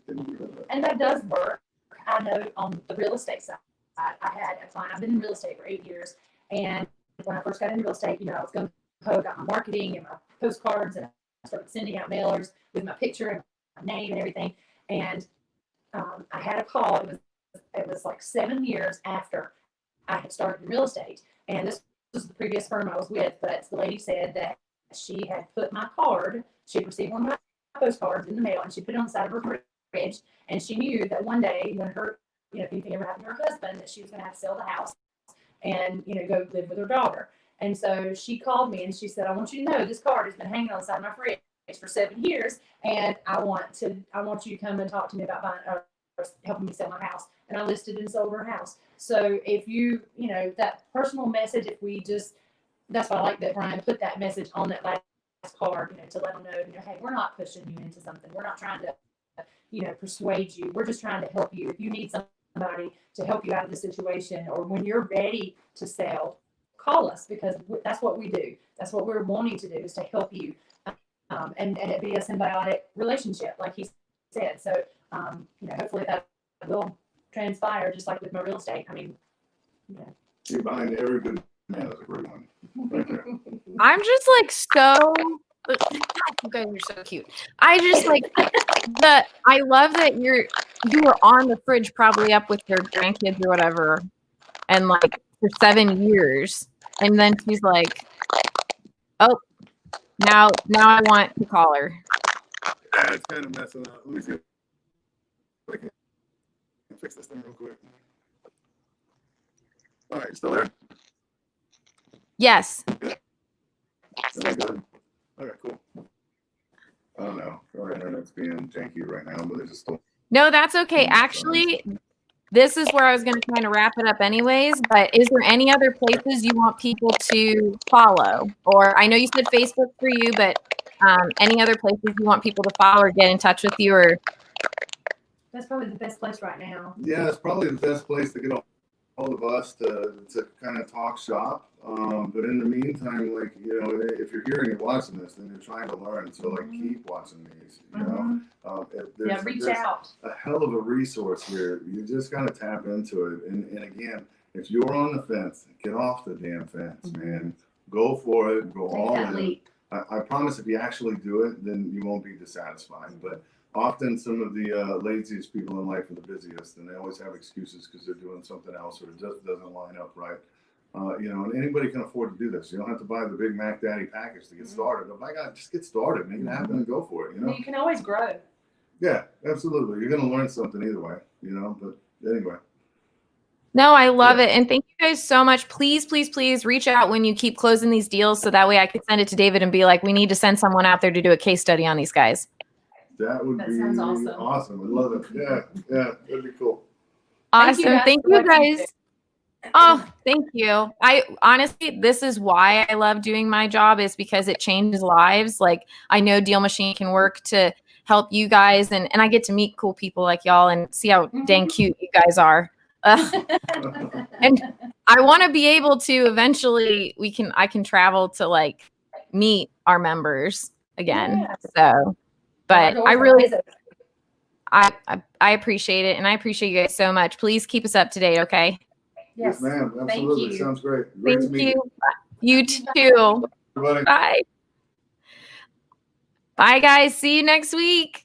didn't do that. And that does work. I know on the real estate side, I had a client. I've been in real estate for 8 years, and when I first got into real estate, I was going to got my marketing and my postcards, and I started sending out mailers with my picture and my name and everything. And I had a call. It was like 7 years after I had started in real estate, and this was the previous firm I was with. But the lady said that she had put my card, she received one of my postcards in the mail, and she put it on the side of her fridge. And she knew that one day when her, if anything ever happened to her husband, that she was going to have to sell the house and, go live with her daughter. And so she called me and she said, I want you to know this card has been hanging on the side of my fridge for 7 years. And I want you to come and talk to me about buying or helping me sell my house. And I listed and sold her house. So if that personal message, that's why I like that Brian put that message on that last card, to let them know, hey, we're not pushing you into something. We're not trying to, persuade you. We're just trying to help you. If you need somebody to help you out of the situation, or when you're ready to sell, call us, because that's what we do. That's what we're wanting to do, is to help you. And it be a symbiotic relationship, like he said. So, hopefully that will transpire, just like with my real estate. I mean, See, behind every good man is a great one. Right there. I'm just like so. You guys are so cute. I just like I love that you were on the fridge, probably up with your grandkids or whatever, and like for 7 years, and then she's like, "Oh, now I want to call her." Yeah, it's kind of messing up. Let me see if I can fix this thing real quick. All right, still there? Yes. Is that good? Okay, cool. I don't know. Our internet's being janky right now, but it's just still. No, that's okay. Actually, this is where I was going to kind of wrap it up anyways, but is there any other places you want people to follow? Or I know you said Facebook for you, but any other places you want people to follow or get in touch with you? Or that's probably the best place right now. Yeah, it's probably the best place to get a hold of us to kind of talk shop. But in the meantime, like, if you're hearing and watching this, then you're trying to learn. So like, keep watching these, Reach out. A hell of a resource here. You just got to tap into it. And again, if you're on the fence, get off the damn fence, man. Go for it. Go all in. I promise if you actually do it, then you won't be dissatisfied. But often some of the laziest people in life are the busiest, and they always have excuses because they're doing something else or it just doesn't line up right. And anybody can afford to do this. You don't have to buy the Big Mac Daddy package to get started. But my God, just get started, make it happen, and go for it. You can always grow. Yeah, absolutely. You're going to learn something either way. But anyway. No, I love it. And thank you guys so much. Please, please, please reach out when you keep closing these deals, so that way I can send it to David and be like, we need to send someone out there to do a case study on these guys. That would be awesome. I love it. Yeah, that'd be cool. Awesome. Thank you guys. Oh, thank you. I honestly, this is why I love doing my job, is because it changes lives. Like, I know DealMachine can work to help you guys, and I get to meet cool people like y'all and see how dang cute you guys are. And I want to be able to eventually I can travel to like meet our members again. So, but I really, I appreciate it. And I appreciate you guys so much. Please keep us up to date. Okay. Yes, ma'am. Absolutely. Thank you. Sounds great. Great Thank to meet you. You too. Everybody. Bye. Bye guys. See you next week.